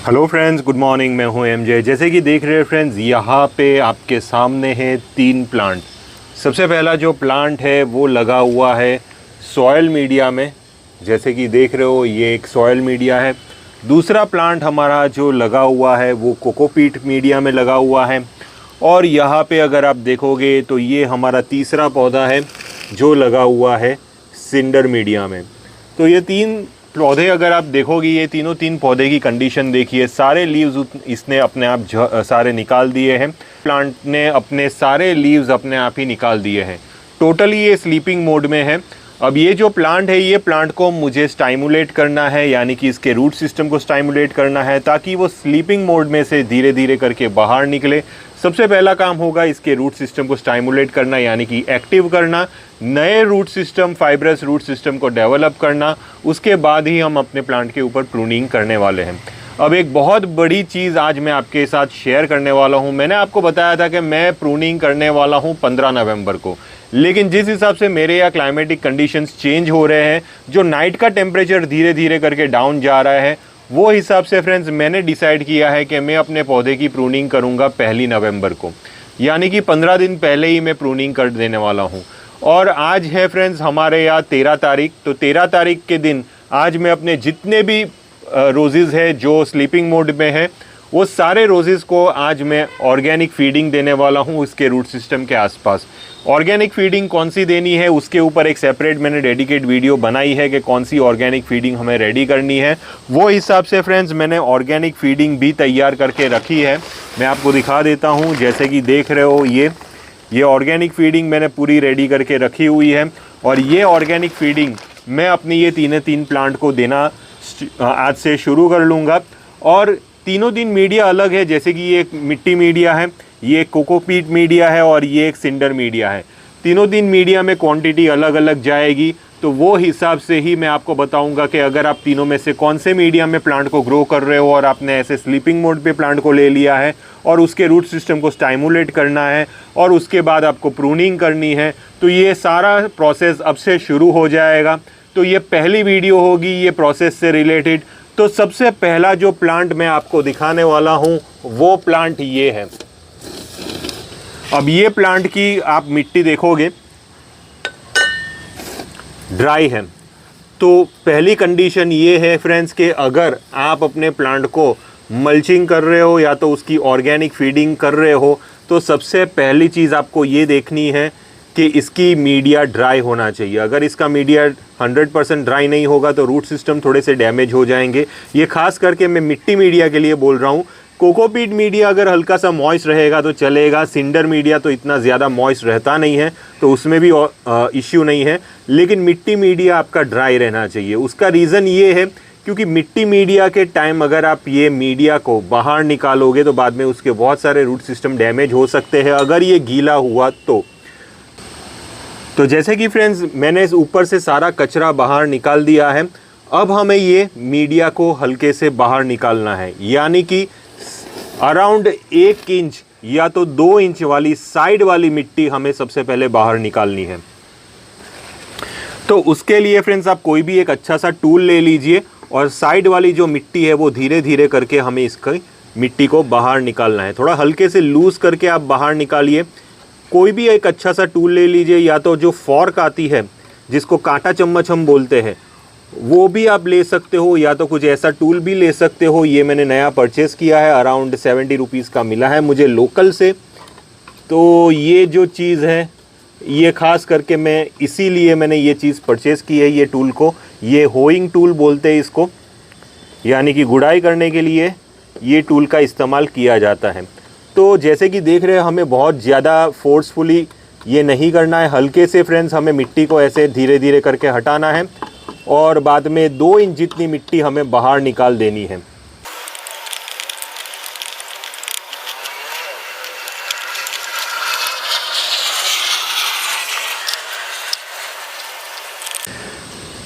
Hello friends, good morning. मैं हूं MJ. जैसे कि देख रहे हैं फ्रेंड्स, यहाँ पे आपके सामने है 3 प्लांट। सबसे पहला जो प्लांट है वो लगा हुआ है सॉयल मीडिया में। जैसे कि देख रहे हो, ये एक सॉयल मीडिया है। दूसरा प्लांट हमारा जो लगा हुआ है वो कोकोपीट मीडिया में लगा हुआ है। और यहाँ पे अगर आप देखोगे तो ये हमारा तीसरा पौधा है जो लगा हुआ है सिंडर मीडिया में। तो ये 3 पौधे अगर आप देखोगे, ये तीनों 3 पौधे की कंडीशन देखिए। सारे लीव्स इसने अपने आप सारे निकाल दिए हैं। प्लांट ने अपने सारे लीव्स अपने आप ही निकाल दिए हैं। टोटली ये स्लीपिंग मोड में है। अब ये जो प्लांट है, ये प्लांट को मुझे स्टाइमुलेट करना है, यानी कि इसके रूट सिस्टम को स्टाइमुलेट करना है ताकि वो स्लीपिंग मोड में से धीरे धीरे करके बाहर निकले। सबसे पहला काम होगा इसके रूट सिस्टम को स्टाइमुलेट करना, यानी कि एक्टिव करना, नए root system, fibrous root system को डेवलप करना। उसके बाद ही हम अपने प्लांट के ऊपर प्रूनिंग करने वाले हैं। अब एक बहुत बड़ी चीज़ आज मैं आपके साथ शेयर करने वाला हूं। मैंने आपको बताया था कि मैं प्रूनिंग करने वाला हूं 15 नवंबर को, लेकिन जिस हिसाब से मेरे यहाँ क्लाइमेटिक कंडीशंस चेंज हो रहे हैं, जो नाइट का टेम्परेचर धीरे धीरे करके डाउन जा रहा है, वो हिसाब से फ्रेंड्स मैंने डिसाइड किया है कि मैं अपने पौधे की प्रूनिंग करूँगा 1 नवंबर को, यानी कि 15 दिन पहले ही मैं प्रूनिंग कर देने वाला हूँ। और आज है फ्रेंड्स हमारे यहाँ 13 तारीख। तो 13 तारीख के दिन आज मैं अपने जितने भी रोजेज़ है जो स्लीपिंग मोड में है, वो सारे रोजेज़ को आज मैं ऑर्गेनिक फीडिंग देने वाला हूँ उसके रूट सिस्टम के आसपास। ऑर्गेनिक फीडिंग कौन सी देनी है उसके ऊपर एक सेपरेट मैंने डेडिकेट वीडियो बनाई है कि कौन सी ऑर्गेनिक फीडिंग हमें रेडी करनी है। वो हिसाब से फ्रेंड्स मैंने ऑर्गेनिक फीडिंग भी तैयार करके रखी है। मैं आपको दिखा देता हूँ। जैसे कि देख रहे हो, ये ऑर्गेनिक फीडिंग मैंने पूरी रेडी करके रखी हुई है। और ये ऑर्गेनिक फीडिंग मैं अपनी ये 3 प्लांट को देना आज से शुरू कर लूँगा। और तीनों दिन मीडिया अलग है। जैसे कि ये एक मिट्टी मीडिया है, ये एक कोकोपीट मीडिया है और ये एक सिंडर मीडिया है। तीनों दिन मीडिया में क्वांटिटी अलग अलग जाएगी। तो वो हिसाब से ही मैं आपको बताऊंगा कि अगर आप तीनों में से कौन से मीडिया में प्लांट को ग्रो कर रहे हो और आपने ऐसे स्लीपिंग मोड पे प्लांट को ले लिया है और उसके रूट सिस्टम को स्टाइमुलेट करना है और उसके बाद आपको प्रूनिंग करनी है, तो ये सारा प्रोसेस अब से शुरू हो जाएगा। तो ये पहली वीडियो होगी ये प्रोसेस से रिलेटेड। तो सबसे पहला जो प्लांट मैं आपको दिखाने वाला हूँ वो प्लांट ये है। अब ये प्लांट की आप मिट्टी देखोगे, ड्राई है। तो पहली कंडीशन ये है फ्रेंड्स कि अगर आप अपने प्लांट को मल्चिंग कर रहे हो या तो उसकी ऑर्गेनिक फीडिंग कर रहे हो, तो सबसे पहली चीज़ आपको ये देखनी है कि इसकी मीडिया ड्राई होना चाहिए। अगर इसका मीडिया 100% ड्राई नहीं होगा तो रूट सिस्टम थोड़े से डैमेज हो जाएंगे। ये खास करके मैं मिट्टी मीडिया के लिए बोल रहा हूँ। कोकोपीट मीडिया अगर हल्का सा मॉइस्ट रहेगा तो चलेगा। सिंडर मीडिया तो इतना ज़्यादा मॉइस्ट रहता नहीं है, तो उसमें भी इश्यू नहीं है। लेकिन मिट्टी मीडिया आपका ड्राई रहना चाहिए। उसका रीज़न ये है क्योंकि मिट्टी मीडिया के टाइम अगर आप ये मीडिया को बाहर निकालोगे तो बाद में उसके बहुत सारे रूट सिस्टम डैमेज हो सकते हैं अगर ये गीला हुआ तो जैसे कि फ्रेंड्स मैंने इस ऊपर से सारा कचरा बाहर निकाल दिया है। अब हमें ये मीडिया को हल्के से बाहर निकालना है, यानी कि अराउंड 1 इंच या तो 2 इंच वाली साइड वाली मिट्टी हमें सबसे पहले बाहर निकालनी है। तो उसके लिए फ्रेंड्स आप कोई भी एक अच्छा सा टूल ले लीजिए और साइड वाली जो मिट्टी है वो धीरे धीरे करके हमें इसकी मिट्टी को बाहर निकालना है। थोड़ा हल्के से लूज करके आप बाहर निकालिए। कोई भी एक अच्छा सा टूल ले लीजिए, या तो जो फॉर्क आती है जिसको कांटा चम्मच हम बोलते हैं वो भी आप ले सकते हो, या तो कुछ ऐसा टूल भी ले सकते हो। ये मैंने नया परचेज़ किया है, अराउंड 70 रुपीज़ का मिला है मुझे लोकल से। तो ये जो चीज़ है ये ख़ास करके मैं इसीलिए मैंने ये चीज़ परचेज़ की है। ये टूल को ये होइंग टूल बोलते हैं इसको, यानी कि गुड़ाई करने के लिए ये टूल का इस्तेमाल किया जाता है। तो जैसे कि देख रहे हैं हमें बहुत ज़्यादा फोर्सफुली ये नहीं करना है। हल्के से फ्रेंड्स हमें मिट्टी को ऐसे धीरे धीरे करके हटाना है और बाद में 2 इंच जितनी मिट्टी हमें बाहर निकाल देनी है।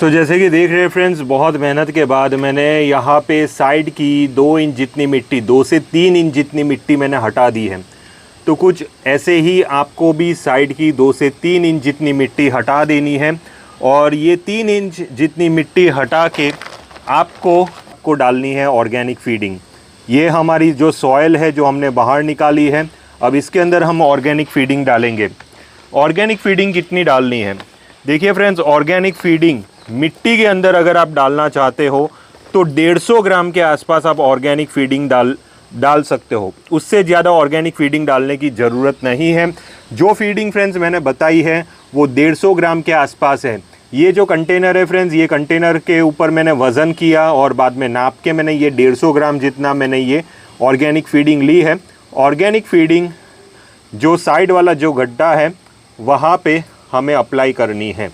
तो जैसे कि देख रहे हैं फ्रेंड्स, बहुत मेहनत के बाद मैंने यहाँ पे साइड की 2 इंच जितनी मिट्टी, 2 से 3 इंच जितनी मिट्टी मैंने हटा दी है। तो कुछ ऐसे ही आपको भी साइड की 2 से 3 इंच जितनी मिट्टी हटा देनी है। और ये 3 इंच जितनी मिट्टी हटा के आपको डालनी है ऑर्गेनिक फीडिंग। ये हमारी जो सॉयल है जो हमने बाहर निकाली है, अब इसके अंदर हम ऑर्गेनिक फीडिंग डालेंगे। ऑर्गेनिक फीडिंग कितनी डालनी है? देखिए फ्रेंड्स, ऑर्गेनिक फीडिंग मिट्टी के अंदर अगर आप डालना चाहते हो तो 150 ग्राम के आसपास आप ऑर्गेनिक फीडिंग डाल सकते हो। उससे ज़्यादा ऑर्गेनिक फीडिंग डालने की ज़रूरत नहीं है। जो फीडिंग फ्रेंड्स मैंने बताई है वो 150 ग्राम के आसपास है। ये जो कंटेनर है फ्रेंड्स, ये कंटेनर के ऊपर मैंने वज़न किया और बाद में नाप के मैंने ये 150 ग्राम जितना मैंने ये ऑर्गेनिक फीडिंग ली है। ऑर्गेनिक फीडिंग जो साइड वाला जो गड्ढा है वहाँ पे हमें अप्लाई करनी है।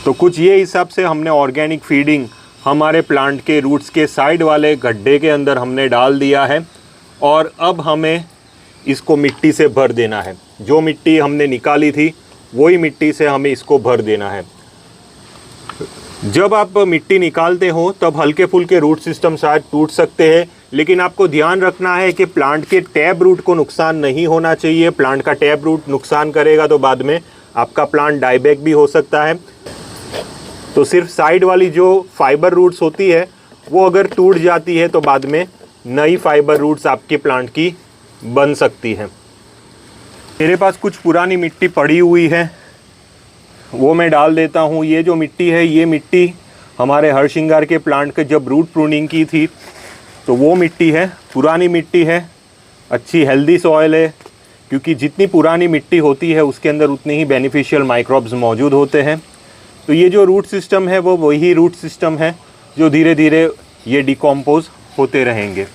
तो कुछ ये हिसाब से हमने ऑर्गेनिक फीडिंग हमारे प्लांट के रूट्स के साइड वाले गड्ढे के अंदर हमने डाल दिया है और अब हमें इसको मिट्टी से भर देना है। जो मिट्टी हमने निकाली थी वही मिट्टी से हमें इसको भर देना है। जब आप मिट्टी निकालते हो तब हल्के फुल्के रूट सिस्टम शायद टूट सकते हैं, लेकिन आपको ध्यान रखना है कि प्लांट के टैप रूट को नुकसान नहीं होना चाहिए। प्लांट का टैप रूट नुकसान करेगा तो बाद में आपका प्लांट डाईबैक भी हो सकता है। तो सिर्फ साइड वाली जो फाइबर रूट्स होती है वो अगर टूट जाती है तो बाद में नई फाइबर रूट्स आपके प्लांट की बन सकती है। मेरे पास कुछ पुरानी मिट्टी पड़ी हुई है, वो मैं डाल देता हूँ। ये जो मिट्टी है ये मिट्टी हमारे हरसिंगार के प्लांट के जब रूट प्रूनिंग की थी तो वो मिट्टी है, पुरानी मिट्टी है, अच्छी हेल्दी सॉइल है, क्योंकि जितनी पुरानी मिट्टी होती है उसके अंदर उतने ही बेनिफिशियल माइक्रोब्स मौजूद होते हैं। तो ये जो रूट सिस्टम है वो वही रूट सिस्टम है जो धीरे धीरे ये डिकम्पोज होते रहेंगे।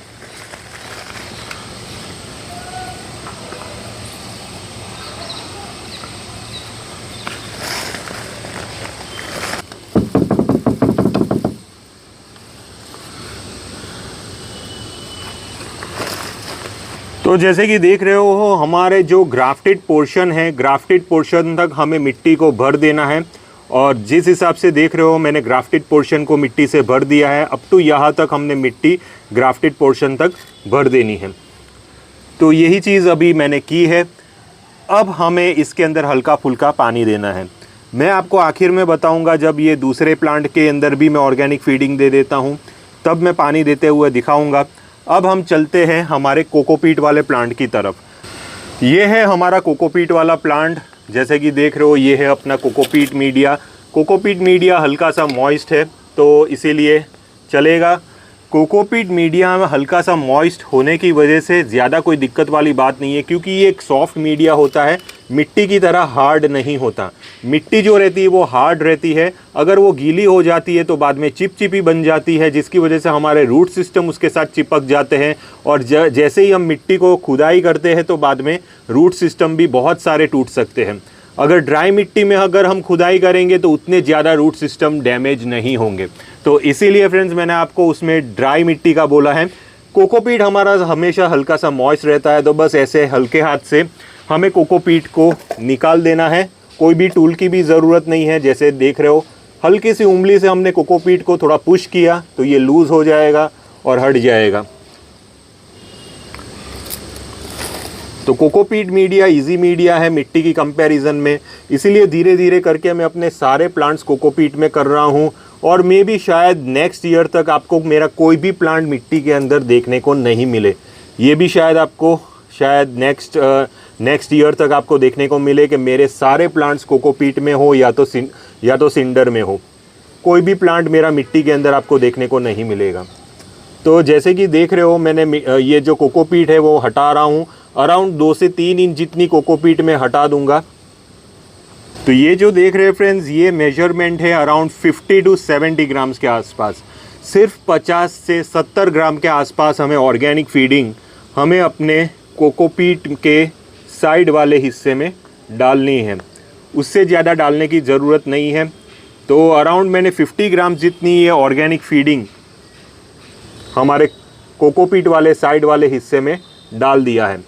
तो जैसे कि देख रहे हो हमारे जो ग्राफ्टेड पोर्शन है, ग्राफ्टेड पोर्शन तक हमें मिट्टी को भर देना है और जिस हिसाब से देख रहे हो मैंने ग्राफ्टेड पोर्शन को मिट्टी से भर दिया है। अब तो यहाँ तक हमने मिट्टी ग्राफ्टेड पोर्शन तक भर देनी है। तो यही चीज़ अभी मैंने की है। अब हमें इसके अंदर हल्का फुल्का पानी देना है। मैं आपको आखिर में बताऊंगा जब ये दूसरे प्लांट के अंदर भी मैं ऑर्गेनिक फीडिंग दे देता हूँ तब मैं पानी देते हुए दिखाऊंगा। अब हम चलते हैं हमारे कोकोपीट वाले प्लांट की तरफ। ये है हमारा कोकोपीट वाला प्लांट। जैसे कि देख रहे हो ये है अपना कोकोपीट मीडिया। कोकोपीट मीडिया हल्का सा मॉइस्ट है तो इसीलिए चलेगा। कोकोपीट मीडिया में हल्का सा मॉइस्ट होने की वजह से ज़्यादा कोई दिक्कत वाली बात नहीं है, क्योंकि ये एक सॉफ्ट मीडिया होता है, मिट्टी की तरह हार्ड नहीं होता। मिट्टी जो रहती है वो हार्ड रहती है, अगर वो गीली हो जाती है तो बाद में चिपचिपी बन जाती है, जिसकी वजह से हमारे रूट सिस्टम उसके साथ चिपक जाते हैं और जैसे ही हम मिट्टी को खुदाई करते हैं तो बाद में रूट सिस्टम भी बहुत सारे टूट सकते हैं। अगर ड्राई मिट्टी में अगर हम खुदाई करेंगे तो उतने ज़्यादा रूट सिस्टम डैमेज नहीं होंगे। तो इसीलिए फ्रेंड्स मैंने आपको उसमें ड्राई मिट्टी का बोला है। कोकोपीट हमारा हमेशा हल्का सा मॉइस्ट रहता है, तो बस ऐसे हल्के हाथ से हमें कोकोपीट को निकाल देना है। कोई भी टूल की भी ज़रूरत नहीं है। जैसे देख रहे हो हल्की सी उंगली से हमने कोकोपीट को थोड़ा पुश किया तो ये लूज़ हो जाएगा और हट जाएगा। तो कोकोपीट मीडिया इजी मीडिया है मिट्टी की कंपैरिजन में, इसीलिए धीरे धीरे करके मैं अपने सारे प्लांट्स कोकोपीट में कर रहा हूँ और मे भी शायद नेक्स्ट ईयर तक आपको मेरा कोई भी प्लांट मिट्टी के अंदर देखने को नहीं मिले। ये भी शायद आपको नेक्स्ट ईयर तक आपको देखने को मिले कि मेरे सारे प्लांट्स कोकोपीट में हो या तो सिंडर में हो। कोई भी प्लांट मेरा मिट्टी के अंदर आपको देखने को नहीं मिलेगा। तो जैसे कि देख रहे हो मैंने ये जो कोकोपीट है वो हटा रहा हूँ। अराउंड 2 से 3 इंच जितनी कोकोपीट में हटा दूंगा। तो ये जो देख रहे हैं फ्रेंड्स ये मेजरमेंट है अराउंड 50 to 70 ग्राम्स के आसपास। सिर्फ 50 से 70 ग्राम के आसपास हमें ऑर्गेनिक फीडिंग हमें अपने कोकोपीट के साइड वाले हिस्से में डालनी है, उससे ज़्यादा डालने की ज़रूरत नहीं है। तो अराउंड मैंने 50 ग्राम जितनी ये ऑर्गेनिक फीडिंग हमारे कोकोपीट वाले साइड वाले हिस्से में डाल दिया है।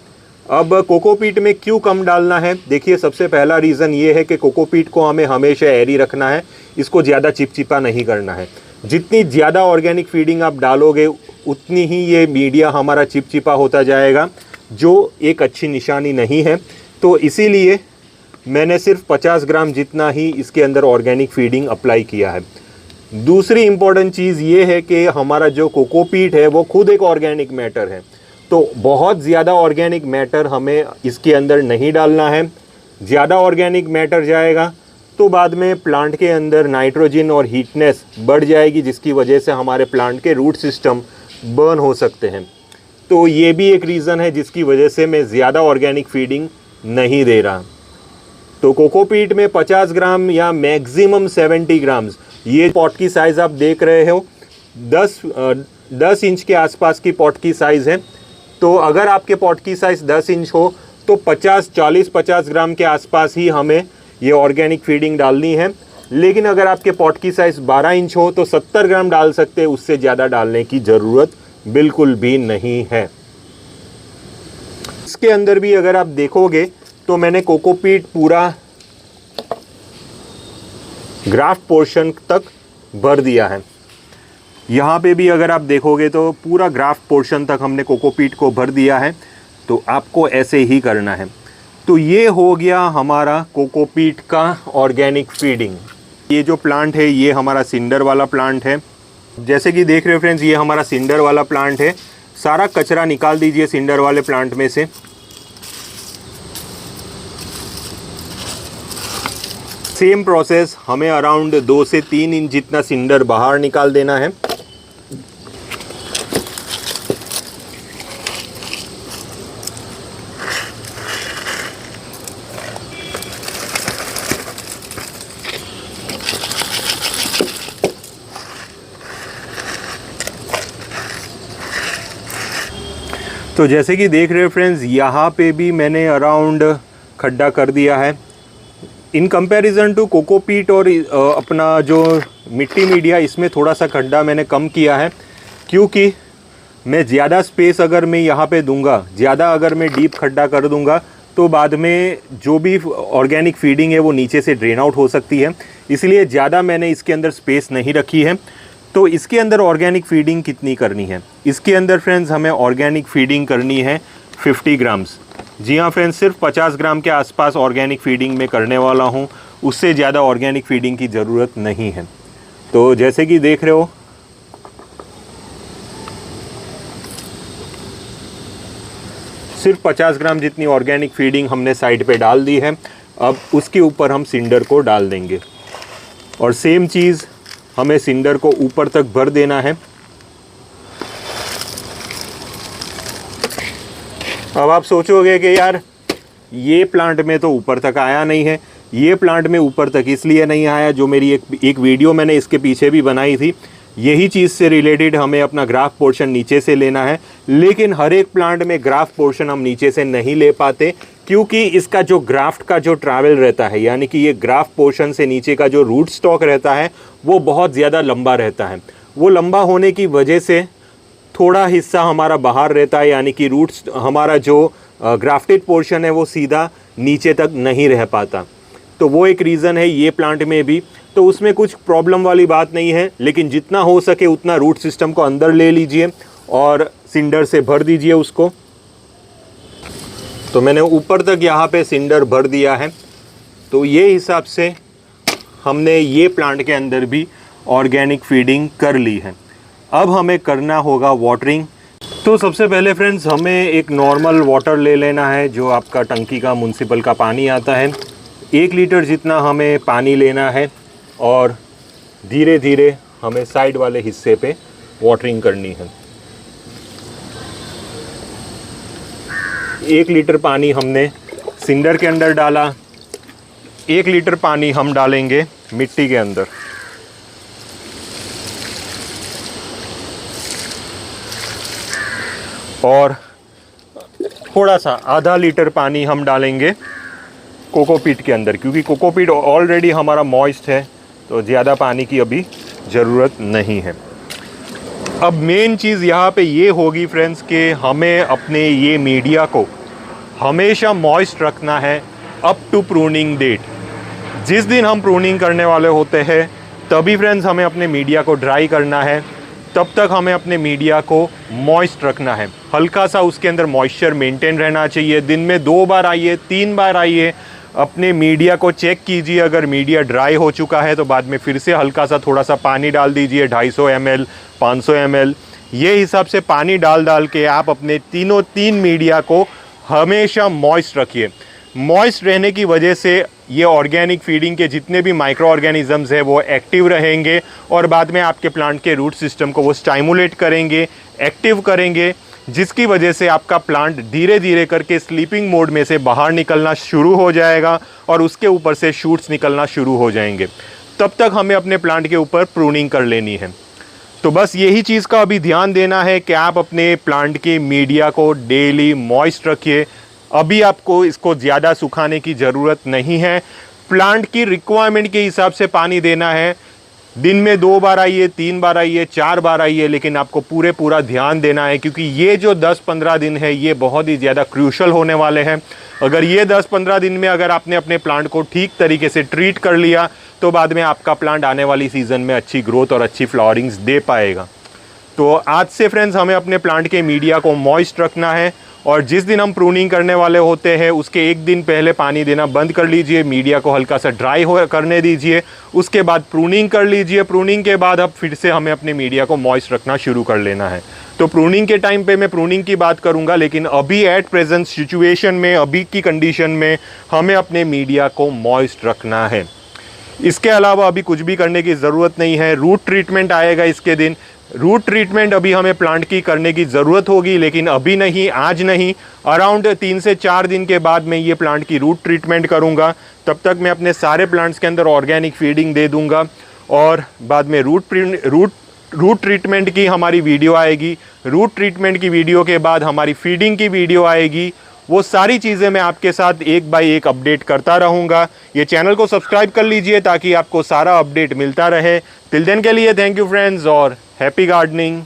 अब कोकोपीट में क्यों कम डालना है? देखिए सबसे पहला रीज़न ये है कि कोकोपीट को हमें हमेशा एरी रखना है, इसको ज़्यादा चिपचिपा नहीं करना है। जितनी ज़्यादा ऑर्गेनिक फीडिंग आप डालोगे उतनी ही ये मीडिया हमारा चिपचिपा होता जाएगा, जो एक अच्छी निशानी नहीं है। तो इसीलिए मैंने सिर्फ 50 ग्राम जितना ही इसके अंदर ऑर्गेनिक फीडिंग अप्लाई किया है। दूसरी इम्पॉर्टेंट चीज़ ये है कि हमारा जो कोकोपीट है वो खुद एक ऑर्गेनिक मैटर है, तो बहुत ज़्यादा ऑर्गेनिक मैटर हमें इसके अंदर नहीं डालना है। ज़्यादा ऑर्गेनिक मैटर जाएगा तो बाद में प्लांट के अंदर नाइट्रोजन और हीटनेस बढ़ जाएगी, जिसकी वजह से हमारे प्लांट के रूट सिस्टम बर्न हो सकते हैं। तो ये भी एक रीज़न है जिसकी वजह से मैं ज़्यादा ऑर्गेनिक फीडिंग नहीं दे रहा। तो कोकोपीट में 50 ग्राम या मैक्सिमम 70 ग्राम्स, ये पॉट की साइज़ आप देख रहे हो 10 इंच के आसपास की पॉट की साइज़ है। तो अगर आपके पॉट की साइज़ 10 इंच हो तो 50 ग्राम के आसपास ही हमें ये ऑर्गेनिक फीडिंग डालनी है। लेकिन अगर आपके पॉट की साइज़ 12 इंच हो तो 70 ग्राम डाल सकते हैं, उससे ज़्यादा डालने की ज़रूरत बिल्कुल भी नहीं है। इसके अंदर भी अगर आप देखोगे तो मैंने कोकोपीट पूरा ग्राफ्ट पोर्शन तक भर दिया है। यहाँ पे भी अगर आप देखोगे तो पूरा ग्राफ्ट पोर्शन तक हमने कोकोपीट को भर दिया है। तो आपको ऐसे ही करना है। तो ये हो गया हमारा कोकोपीट का ऑर्गेनिक फीडिंग। ये जो प्लांट है ये हमारा सिंडर वाला प्लांट है। जैसे कि देख रहे हो फ्रेंड्स, ये हमारा सिंडर वाला प्लांट है। सारा कचरा निकाल दीजिए सिंडर वाले प्लांट में से। सेम प्रोसेस, हमें अराउंड 2 से 3 इंच जितना सिंडर बाहर निकाल देना है। तो जैसे कि देख रहे हो फ्रेंड्स, यहाँ पे भी मैंने अराउंड खड्डा कर दिया है। इन कंपैरिजन टू कोकोपीट और अपना जो मिट्टी मीडिया, इसमें थोड़ा सा खड्डा मैंने कम किया है, क्योंकि मैं ज़्यादा स्पेस अगर मैं यहाँ पे दूंगा, ज़्यादा अगर मैं डीप खड्डा कर दूंगा तो बाद में जो भी ऑर्गेनिक फीडिंग है वो नीचे से ड्रेन आउट हो सकती है। इसलिए ज़्यादा मैंने इसके अंदर स्पेस नहीं रखी है। तो इसके अंदर ऑर्गेनिक फीडिंग कितनी करनी है? इसके अंदर फ्रेंड्स हमें ऑर्गेनिक फीडिंग करनी है 50 ग्राम्स। जी हाँ फ्रेंड्स, सिर्फ 50 ग्राम के आसपास ऑर्गेनिक फीडिंग में करने वाला हूँ, उससे ज़्यादा ऑर्गेनिक फीडिंग की ज़रूरत नहीं है। तो जैसे कि देख रहे हो, सिर्फ 50 ग्राम जितनी ऑर्गेनिक फीडिंग हमने साइड पे डाल दी है। अब उसके ऊपर हम सिंडर को डाल देंगे और सेम चीज़ हमें सिंडर को ऊपर तक भर देना है। अब आप सोचोगे कि यार ये प्लांट में तो ऊपर तक आया नहीं है। ये प्लांट में ऊपर तक इसलिए नहीं आया, जो मेरी एक वीडियो मैंने इसके पीछे भी बनाई थी, यही चीज़ से रिलेटेड हमें अपना ग्राफ पोर्शन नीचे से लेना है। लेकिन हर एक प्लांट में ग्राफ पोर्शन हम नीचे से नहीं ले पाते, क्योंकि इसका जो ग्राफ्ट का जो ट्रैवल रहता है, यानी कि ये ग्राफ पोर्शन से नीचे का जो रूट स्टॉक रहता है वो बहुत ज़्यादा लंबा रहता है। वो लंबा होने की वजह से थोड़ा हिस्सा हमारा बाहर रहता है, यानी कि रूट्स, हमारा जो ग्राफ्टेड पोर्शन है वो सीधा नीचे तक नहीं रह पाता। तो वो एक रीज़न है ये प्लांट में भी। तो उसमें कुछ प्रॉब्लम वाली बात नहीं है, लेकिन जितना हो सके उतना रूट सिस्टम को अंदर ले लीजिए और सिंडर से भर दीजिए उसको। तो मैंने ऊपर तक यहाँ पे सिंडर भर दिया है। तो ये हिसाब से हमने ये प्लांट के अंदर भी ऑर्गेनिक फीडिंग कर ली है। अब हमें करना होगा वाटरिंग। तो सबसे पहले फ्रेंड्स हमें एक नॉर्मल वाटर ले लेना है, जो आपका टंकी का म्युनिसिपल का पानी आता है। 1 लीटर जितना हमें पानी लेना है और धीरे धीरे हमें साइड वाले हिस्से पे वाटरिंग करनी है। 1 लीटर पानी हमने सिंडर के अंदर डाला, 1 लीटर पानी हम डालेंगे मिट्टी के अंदर। और थोड़ा सा आधा लीटर पानी हम डालेंगे कोकोपीट के अंदर, क्योंकि कोकोपीट ऑलरेडी हमारा मॉइस्ट है, तो ज़्यादा पानी की अभी ज़रूरत नहीं है। अब मेन चीज़ यहाँ पे ये होगी फ्रेंड्स कि हमें अपने ये मीडिया को हमेशा मॉइस्ट रखना है अप टू प्रूनिंग डेट। जिस दिन हम प्रूनिंग करने वाले होते हैं तभी फ्रेंड्स हमें अपने मीडिया को ड्राई करना है। तब तक हमें अपने मीडिया को मॉइस्ट रखना है, हल्का सा उसके अंदर मॉइस्चर मेंटेन रहना चाहिए। दिन में 2 बार आइए, 3 बार आइए, अपने मीडिया को चेक कीजिए, अगर मीडिया ड्राई हो चुका है तो बाद में फिर से हल्का सा थोड़ा सा पानी डाल दीजिए, 250 ml 500 ml ये हिसाब से पानी डाल के आप अपने तीन मीडिया को हमेशा मॉइस्ट रखिए। मॉइस्ट रहने की वजह से ये ऑर्गेनिक फीडिंग के जितने भी माइक्रो ऑर्गेनिजम्स है वो एक्टिव रहेंगे और बाद में आपके प्लांट के रूट सिस्टम को वो स्टाइमुलेट करेंगे, एक्टिव करेंगे, जिसकी वजह से आपका प्लांट धीरे धीरे करके स्लीपिंग मोड में से बाहर निकलना शुरू हो जाएगा और उसके ऊपर से शूट्स निकलना शुरू हो जाएंगे। तब तक हमें अपने प्लांट के ऊपर प्रूनिंग कर लेनी है। तो बस यही चीज़ का अभी ध्यान देना है कि आप अपने प्लांट के मीडिया को डेली मॉइस्ट रखिए। अभी आपको इसको ज़्यादा सुखाने की ज़रूरत नहीं है, प्लांट की रिक्वायरमेंट के हिसाब से पानी देना है। दिन में 2 बार आइए, 3 बार आइए, 4 बार आइए, लेकिन आपको पूरा ध्यान देना है क्योंकि ये जो 10-15 दिन है ये बहुत ही ज़्यादा क्रूशल होने वाले हैं। अगर ये 10-15 दिन में अगर आपने अपने प्लांट को ठीक तरीके से ट्रीट कर लिया तो बाद में आपका प्लांट आने वाली सीज़न में अच्छी ग्रोथ और अच्छी फ्लावरिंग्स दे पाएगा। तो आज से फ्रेंड्स हमें अपने प्लांट के मीडिया को मॉइस्ट रखना है और जिस दिन हम प्रूनिंग करने वाले होते हैं उसके 1 दिन पहले पानी देना बंद कर लीजिए, मीडिया को हल्का सा ड्राई करने दीजिए, उसके बाद प्रूनिंग कर लीजिए। प्रूनिंग के बाद अब फिर से हमें अपने मीडिया को मॉइस्ट रखना शुरू कर लेना है। तो प्रूनिंग के टाइम पे मैं प्रूनिंग की बात करूंगा, लेकिन अभी एट प्रेजेंट सिचुएशन में, अभी की कंडीशन में हमें अपने मीडिया को मॉइस्ट रखना है। इसके अलावा अभी कुछ भी करने की ज़रूरत नहीं है। रूट ट्रीटमेंट आएगा इसके दिन, रूट ट्रीटमेंट अभी हमें प्लांट की करने की ज़रूरत होगी, लेकिन अभी नहीं, आज नहीं, अराउंड 3 से 4 दिन के बाद मैं ये प्लांट की रूट ट्रीटमेंट करूँगा। तब तक मैं अपने सारे प्लांट्स के अंदर ऑर्गेनिक फीडिंग दे दूँगा और बाद में रूट ट्रीटमेंट की हमारी वीडियो आएगी। रूट ट्रीटमेंट की वीडियो के बाद हमारी फीडिंग की वीडियो आएगी। वो सारी चीज़ें मैं आपके साथ एक बाय एक अपडेट करता रहूँगा। ये चैनल को सब्सक्राइब कर लीजिए ताकि आपको सारा अपडेट मिलता रहे। टिल देन के लिए थैंक यू फ्रेंड्स और हैप्पी गार्डनिंग।